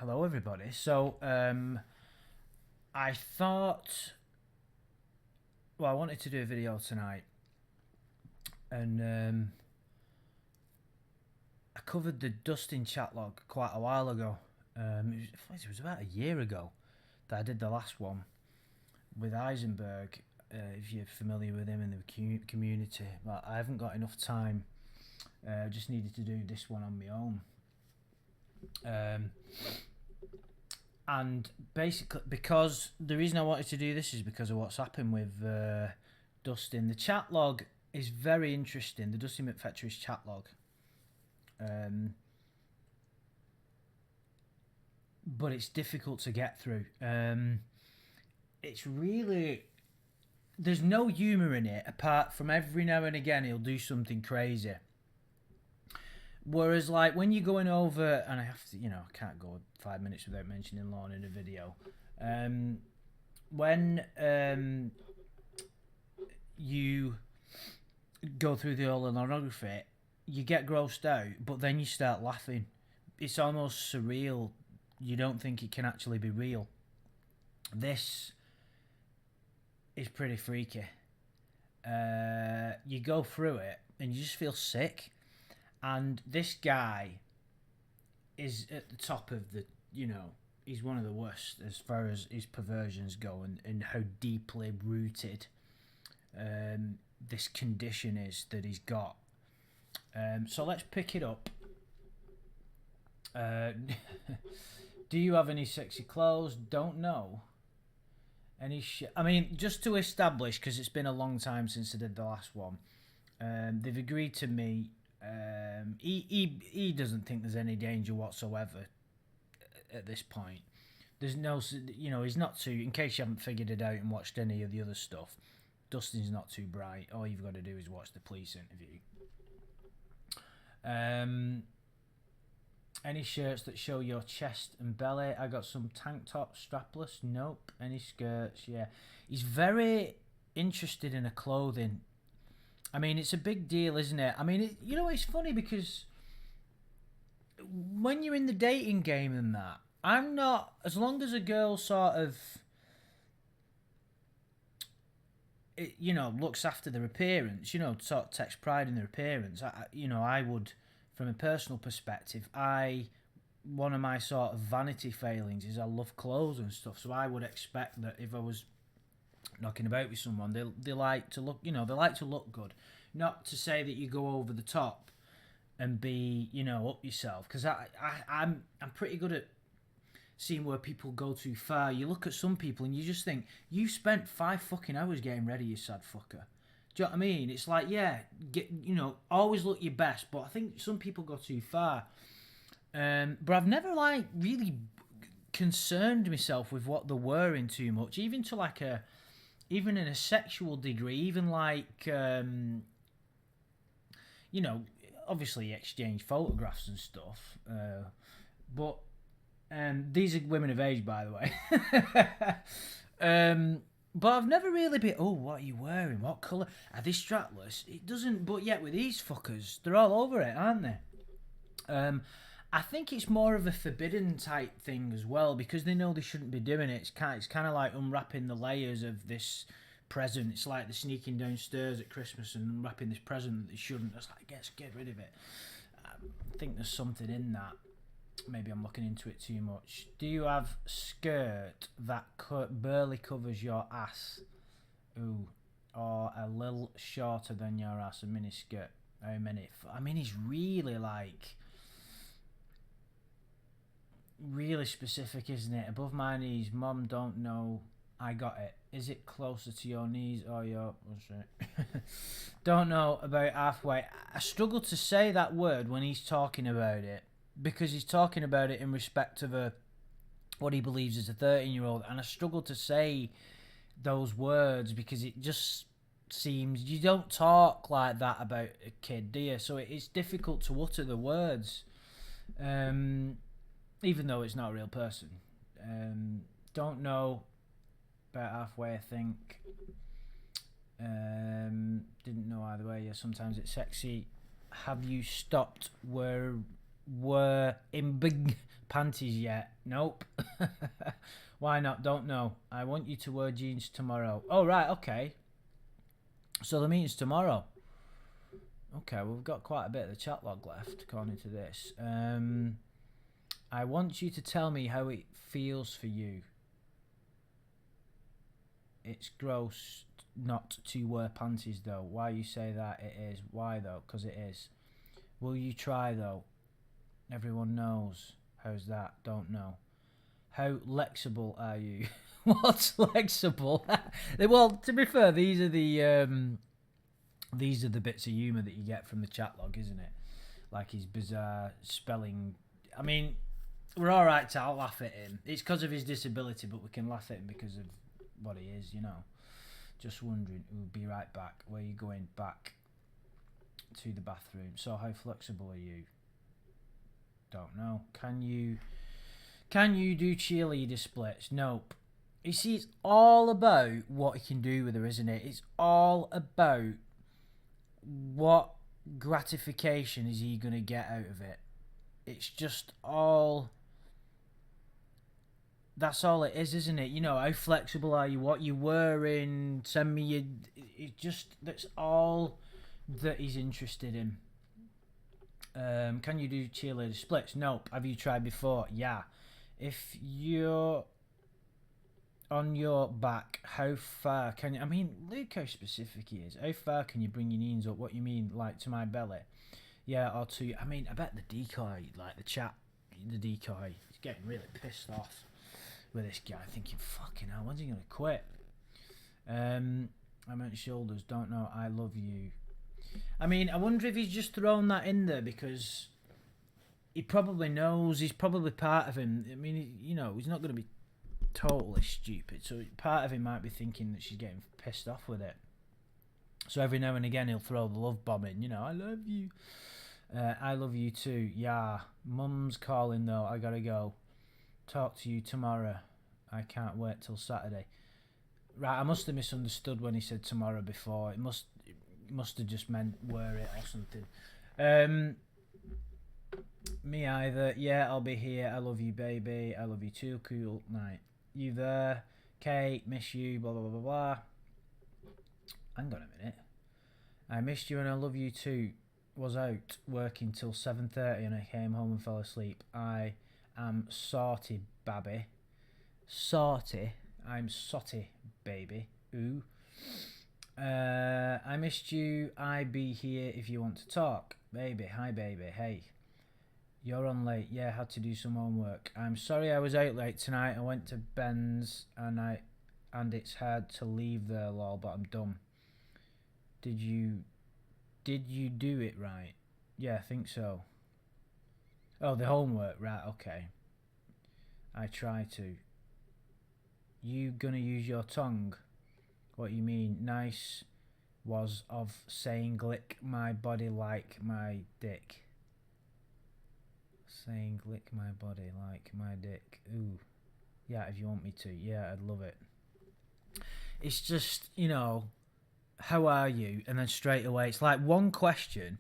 Hello, everybody. So, I thought, I wanted to do a video tonight, and I covered the Dustin chat log quite a while ago. It was about a year ago that I did the last one with Eisenberg. If you're familiar with him in the community, but I haven't got enough time. I just needed to do this one on my own. And basically, because the reason I wanted to do this is because of what's happened with Dustin. The chat log is very interesting. The Dustin Mcphetridge chat log. But it's difficult to get through. It's really... There's no humour in it, apart from every now and again he'll do something crazy. Whereas, like, when you're going over, and I have to, I can't go 5 minutes without mentioning Lorne in a video. When you go through the whole pornography, you get grossed out, but then you start laughing. It's almost surreal. You don't think it can actually be real. This is pretty freaky. You go through it, and you just feel sick. And this guy is at the top of the, he's one of the worst as far as his perversions go, and how deeply rooted this condition is that he's got. So let's pick it up. Do you have any sexy clothes? Don't know. I mean, just to establish, because it's been a long time since I did the last one, they've agreed to me. He doesn't think there's any danger whatsoever at this point. There's no, he's not too, in case you haven't figured it out and watched any of the other stuff, Dustin's not too bright. All you've got to do is watch the police interview. Any shirts that show your chest and belly? I got some tank tops, strapless. Nope. Any skirts? Yeah. He's very interested in the clothing. I mean, it's a big deal, isn't it? I mean, it's funny because when you're in the dating game and that, I'm not, as long as a girl sort of, looks after their appearance, sort of takes pride in their appearance, I would, from a personal perspective, one of my sort of vanity failings is I love clothes and stuff, so I would expect that if I was knocking about with someone, they like to look, they like to look good. Not to say that you go over the top and be, up yourself, because I'm pretty good at seeing where people go too far. You look at some people and you just think, you spent 5 fucking hours getting ready, you sad fucker. Do you know what I mean? It's like, yeah, always look your best, but I think some people go too far. But I've never, really concerned myself with what they're wearing too much, even to, even in a sexual degree, even obviously exchange photographs and stuff. But these are women of age, by the way. But I've never really been, what are you wearing? What colour? Are they strapless? It doesn't, but yet with these fuckers, they're all over it, aren't they? I think it's more of a forbidden type thing as well, because they know they shouldn't be doing it. It's kind of like unwrapping the layers of this present. It's like they're sneaking downstairs at Christmas and unwrapping this present that they shouldn't. It's like, get rid of it. I think there's something in that. Maybe I'm looking into it too much. Do you have skirt that barely covers your ass? Ooh. Or a little shorter than your ass, a mini skirt? How many? I mean, he's really really specific, isn't it? Above my knees, mom, don't know. I got it. Is it closer to your knees or your... What's it? Don't know, about halfway. I struggle to say that word when he's talking about it, because he's talking about it in respect of what he believes is a 13-year-old, and I struggle to say those words because it just seems... You don't talk like that about a kid, do you? So it's difficult to utter the words. Even though it's not a real person. Don't know, about halfway, I think. Didn't know either way. Yeah, sometimes it's sexy. Have you stopped were in big panties yet? Nope. Why not? Don't know. I want you to wear jeans tomorrow. Oh, right, okay. So the meeting's tomorrow. Okay, well, we've got quite a bit of the chat log left, according to this. I want you to tell me how it feels for you. It's gross not to wear panties, though. Why you say that? It is. Why, though? Because it is. Will you try, though? Everyone knows. How's that? Don't know. How lexible are you? What's lexible? Well, to be fair, these are the bits of humour that you get from the chat log, isn't it? Like his bizarre spelling. I mean, we're all right to laugh at him. It's because of his disability, but we can laugh at him because of what he is, you know. Just wondering. We'll be right back. Where are you going? Back to the bathroom. So how flexible are you? Don't know. Can you do cheerleader splits? Nope. You see, it's all about what he can do with her, isn't it? It's all about what gratification is he going to get out of it. It's just all... That's all it is, isn't it? You know, how flexible are you? What you wearing? Send me your... It just... That's all that he's interested in. Can you do cheerleader splits? Nope. Have you tried before? Yeah. If you're on your back, how far can you... I mean, look how specific he is. How far can you bring your knees up? What you mean, like, to my belly? Yeah, or to... I mean, I bet the decoy, like, the decoy, he's getting really pissed off with this guy, thinking, fucking hell, when's he going to quit? I meant shoulders, don't know, I love you. I mean, I wonder if he's just thrown that in there because he probably knows, he's probably part of him. I mean, you know, he's not going to be totally stupid, so part of him might be thinking that she's getting pissed off with it. So every now and again he'll throw the love bomb in, you know, I love you. I love you too, yeah. Mum's calling though, I gotta go. Talk to you tomorrow. I can't wait till Saturday. Right, I must have misunderstood when he said tomorrow before. It must have just meant wear it or something. Me either. Yeah, I'll be here. I love you, baby. I love you too. Cool night. You there? Kate, miss you. Blah, blah, blah, blah, blah. Hang on a minute. I missed you and I love you too. Was out working till 7:30 and I came home and fell asleep. I am sorty, babby. Sorty. I'm sotty, baby. Ooh. I missed you. I be here if you want to talk. Baby. Hi, baby. Hey. You're on late. Yeah, had to do some homework. I'm sorry I was out late tonight. I went to Ben's and it's hard to leave there, lol, but I'm done. Did you do it right? Yeah, I think so. Oh, the homework, right, okay. I try to. You gonna use your tongue? What you mean? Nice was of saying lick my body like my dick. Saying lick my body like my dick. Ooh. Yeah, if you want me to. Yeah, I'd love it. It's just, you know, how are you? And then straight away, it's like one question.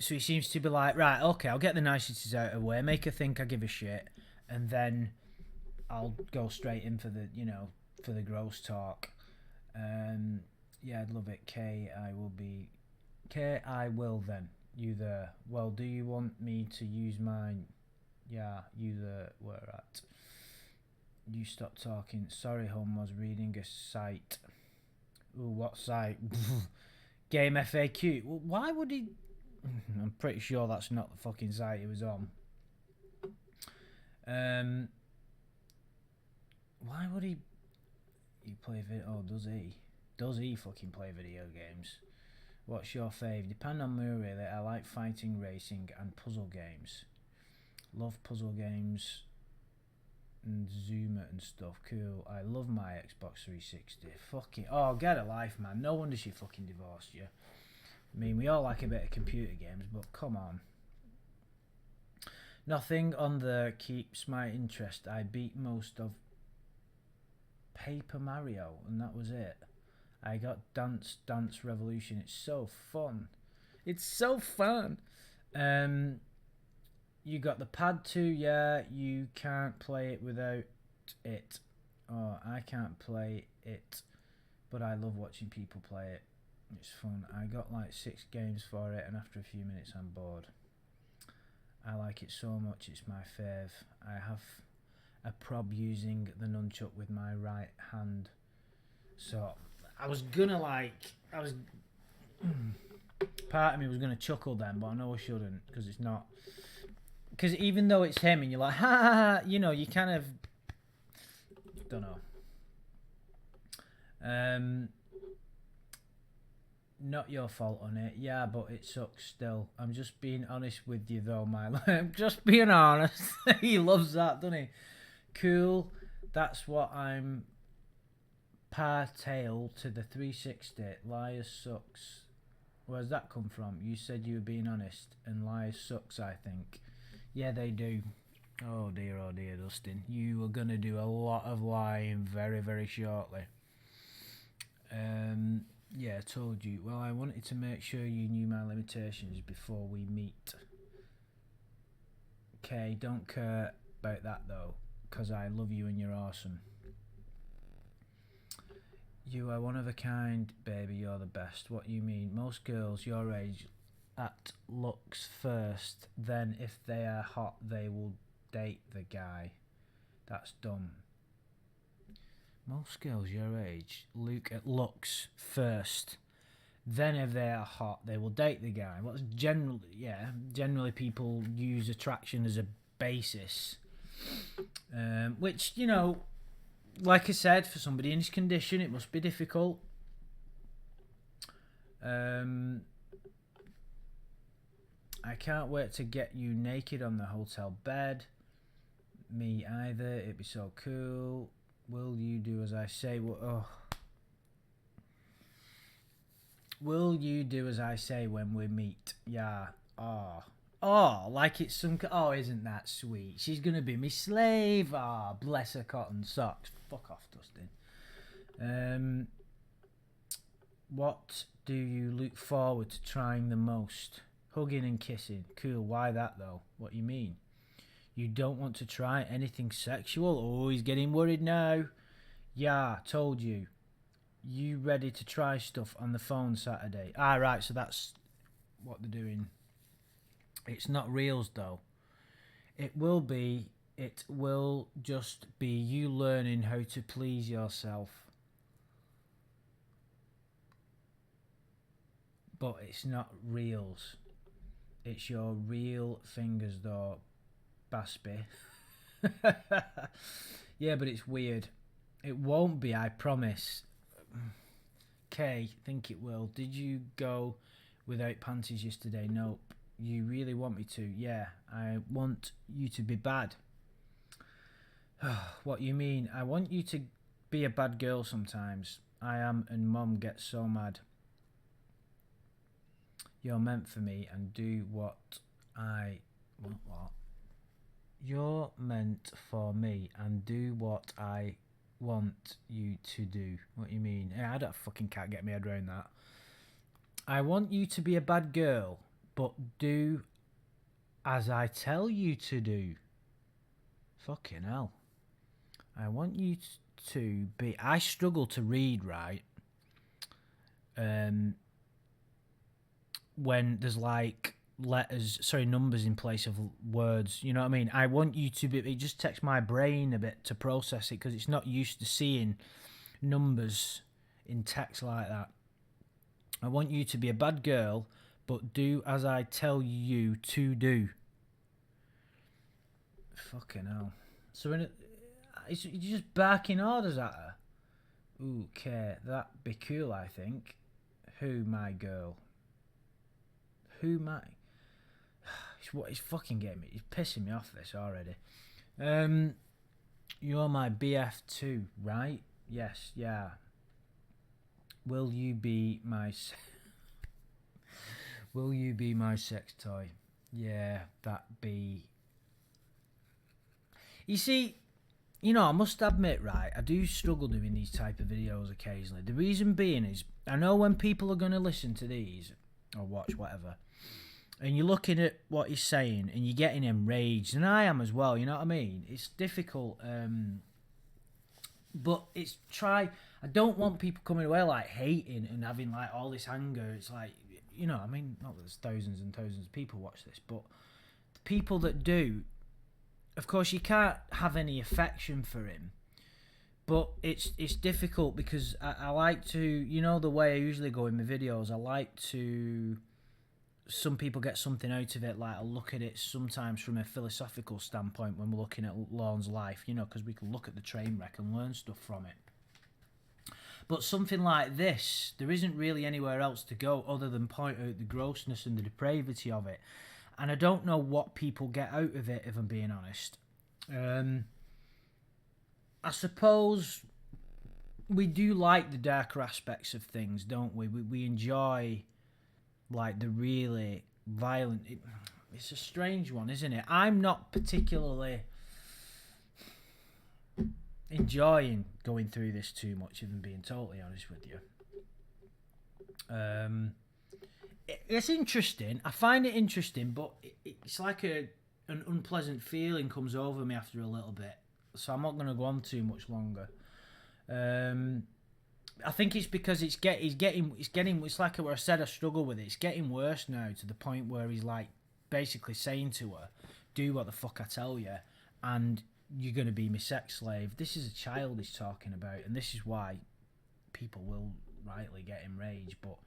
So he seems to be like, right, okay, I'll get the niceties out of the way, make her think I give a shit, and then I'll go straight in for the, you know, for the gross talk. Yeah, I'd love it. K, I will then. You there? Well, do you want me to use mine? Yeah, you there? Where at? You stop talking. Sorry, home, was reading a site. Ooh, what site? Game FAQ. Well, why would he... I'm pretty sure that's not the fucking site he was on. Why would he play video? Oh, does he? Does he fucking play video games? What's your fave? Depend on me really. I like fighting, racing and puzzle games. Love puzzle games and Zoomer and stuff. Cool. I love my Xbox 360. Fucking... Oh, get a life, man. No wonder she fucking divorced you. I mean, we all like a bit of computer games, but come on. Nothing on there keeps my interest. I beat most of Paper Mario, and that was it. I got Dance Revolution. It's so fun. It's so fun. You got the pad too, yeah. You can't play it without it. Oh, I can't play it, but I love watching people play it. It's fun. I got like 6 games for it, and after a few minutes I'm bored. I like it so much, it's my fave. I have a prob using the nunchuck with my right hand. So I was gonna part of me was gonna chuckle then, but I know I shouldn't, because it's not. Because even though it's him and you're like, ha ha ha, you know, you kind of don't know. Not your fault on it, yeah, but it sucks still. I'm just being honest with you though, Milo. I'm just being honest. He loves that, doesn't he? Cool. That's what I'm. Tail to the 360. Liars sucks. Where's that come from? You said you were being honest, and liars sucks, I think. Yeah, they do. Oh dear, Dustin. You are gonna do a lot of lying very, very shortly. Yeah, I told you. Well, I wanted to make sure you knew my limitations before we meet. Okay, don't care about that though, because I love you and you're awesome. You are one of a kind, baby, you're the best. What you mean? Most girls your age at looks first, then if they are hot, they will date the guy. That's dumb. Most girls your age look at looks first, then if they are hot, they will date the guy. Well, generally people use attraction as a basis, which, you know, like I said, for somebody in his condition, it must be difficult. I can't wait to get you naked on the hotel bed. Me either. It'd be so cool. Will you do as I say? Will you do as I say when we meet? Yeah. Oh, like it's some. Oh, isn't that sweet? She's gonna be me slave. Ah, bless her cotton socks. Fuck off, Dustin. What do you look forward to trying the most? Hugging and kissing. Cool. Why that though? What you mean? You don't want to try anything sexual? Oh, he's getting worried now. Yeah, told you. You ready to try stuff on the phone Saturday? Ah, right. So that's what they're doing. It's not reels though. It will just be you learning how to please yourself. But it's not reels. It's your real fingers though, Baspy. Yeah, but it's weird. It won't be, I promise. Okay, think it will. Did you go without panties yesterday? Nope. You really want me to? Yeah, I want you to be bad. What you mean? I want you to be a bad girl sometimes. I am, and Mom gets so mad. You're meant for me and do what I... What? You're meant for me and do what I want you to do. What you mean? I fucking can't get my head around that. I want you to be a bad girl, but do as I tell you to do. Fucking hell. I want you to be... I struggle to read, right? When there's like numbers in place of words, you know what I mean? I want you to be... It just takes my brain a bit to process it because it's not used to seeing numbers in text like that. I want you to be a bad girl, but do as I tell you to do. Fucking hell. So you're just barking orders at her. Okay, that'd be cool, I think. Who, my girl? Who, my... He's fucking getting me. He's pissing me off this already. You're my BF too, right? Yes, yeah. Will you be my... Will you be my sex toy? Yeah, that be... You see, you know, I must admit, right, I do struggle doing these type of videos occasionally. The reason being is, I know when people are going to listen to these, or watch, whatever, and you're looking at what he's saying and you're getting enraged, and I am as well, you know what I mean? It's difficult, but it's I don't want people coming away like hating and having like all this anger. It's like, you know, I mean, not that there's thousands and thousands of people watch this, but the people that do, of course, you can't have any affection for him. But it's difficult because I like to, you know, the way I usually go in my videos, I like to, some people get something out of it, like I look at it sometimes from a philosophical standpoint when we're looking at Lorne's life, you know, because we can look at the train wreck and learn stuff from it. But something like this, there isn't really anywhere else to go other than point out the grossness and the depravity of it. And I don't know what people get out of it, if I'm being honest. I suppose we do like the darker aspects of things, don't we? We enjoy, like, the really violent... It's a strange one, isn't it? I'm not particularly enjoying going through this too much, if I'm being totally honest with you. It's interesting. I find it interesting, but it's like an unpleasant feeling comes over me after a little bit. So I'm not going to go on too much longer. I think it's because it's like what I said, I struggle with it. It's getting worse now to the point where he's like basically saying to her, do what the fuck I tell you, and you're going to be my sex slave. This is a child he's talking about, and this is why people will rightly get enraged. But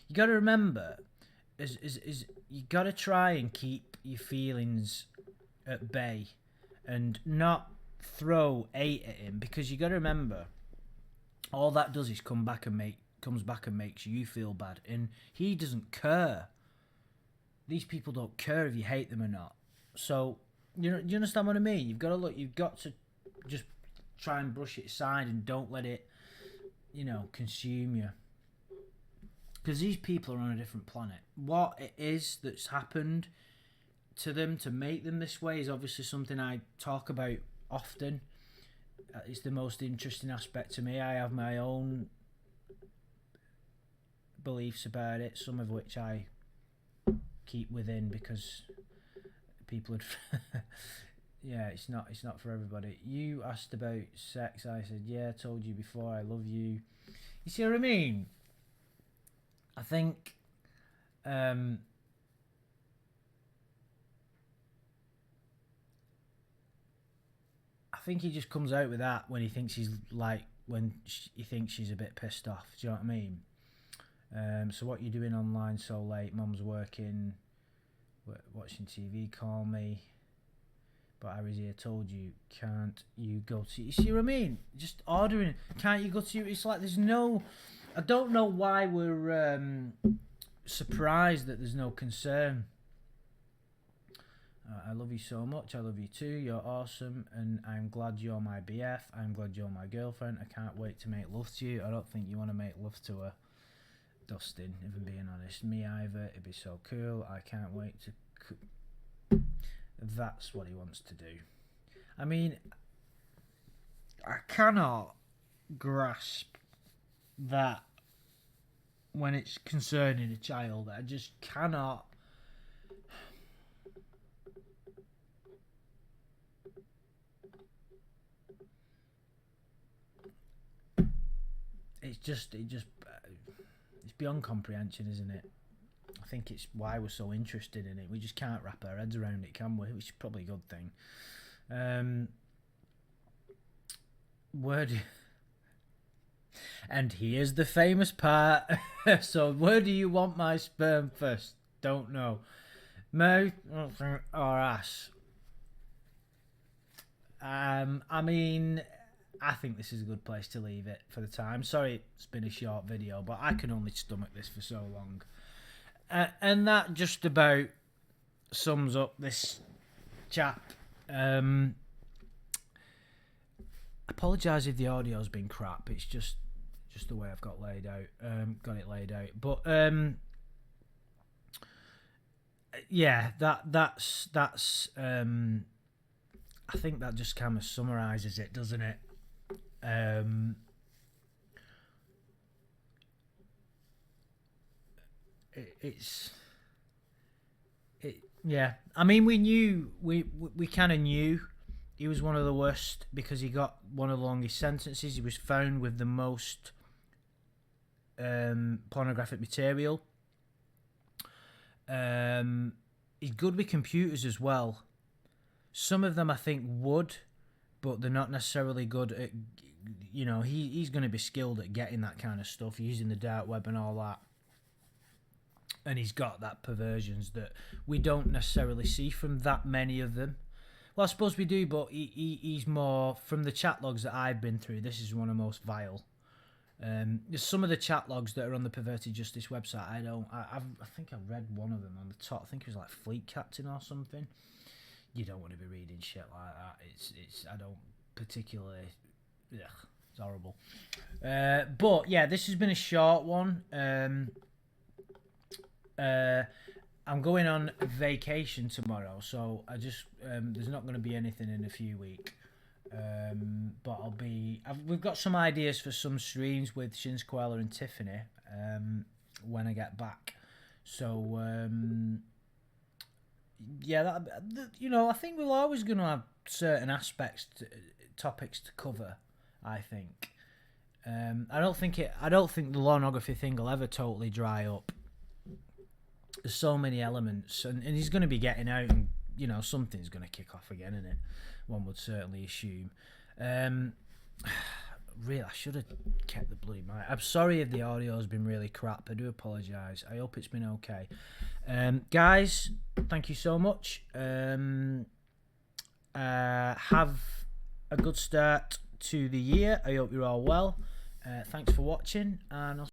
you got to remember, is you got to try and keep your feelings at bay and not throw hate at him, because you got to remember, all that does is comes back and makes you feel bad, and he doesn't care. These people don't care if you hate them or not. So you understand what I mean? You've got to just try and brush it aside and don't let it, you know, consume you, because these people are on a different planet. What it is that's happened to them to make them this way is obviously something I talk about often. It's the most interesting aspect to me. I have my own beliefs about it, some of which I keep within because people would yeah, it's not for everybody. You asked about sex. I said, yeah, I told you before, I love you. You see what I mean? I think he just comes out with that when he thinks he thinks she's a bit pissed off. Do you know what I mean? So what you doing online so late? Mum's working, watching TV. Call me. But I was here. Told you. Can't you go to? You see what I mean? Just ordering. Can't you go to? It's like there's no. I don't know why we're surprised that there's no concern. I love you so much. I love you too. You're awesome, and I'm glad you're my BF. I'm glad you're my girlfriend. I can't wait to make love to you. I don't think you want to make love to her, Dustin, if I'm being honest. Me either. It'd be so cool. I can't wait to... That's what he wants to do. I mean, I cannot grasp that when it's concerning a child. I just cannot... It's beyond comprehension, isn't it? I think it's why we're so interested in it. We just can't wrap our heads around it, can we? Which is probably a good thing. And here's the famous part. So, where do you want my sperm first? Don't know. Mouth or ass? I mean, I think this is a good place to leave it for the time. Sorry it's been a short video, but I can only stomach this for so long. And that just about sums up this chap. Apologise if the audio's been crap. It's just the way I've got it laid out. But yeah, that's I think that just kind of summarises it, doesn't it? It's Yeah, I mean, we kind of knew he was one of the worst because he got one of the longest sentences. He was found with the most pornographic material. He's good with computers as well. Some of them I think would, but they're not necessarily good at. He's going to be skilled at getting that kind of stuff, using the dark web and all that. And he's got that perversions that we don't necessarily see from that many of them. Well, I suppose we do, but he's more from the chat logs that I've been through. This is one of the most vile. There's some of the chat logs that are on the Perverted Justice website. I think I read one of them on the top. I think it was like Fleet Captain or something. You don't want to be reading shit like that. It's I don't particularly. Ugh, it's horrible. But yeah, this has been a short one. I'm going on vacation tomorrow, so I just there's not going to be anything in a few weeks. But we've got some ideas for some streams with Shinsquella and Tiffany when I get back. So yeah, I think we're always going to have certain topics to cover. I think. I don't think the pornography thing will ever totally dry up. There's so many elements, and he's going to be getting out, and something's going to kick off again, isn't it? One would certainly assume. Really, I should have kept the bloody mic. I'm sorry if the audio has been really crap. I do apologise. I hope it's been okay. Guys, thank you so much. Have a good start to the year. I hope you're all well. Thanks for watching, and I'll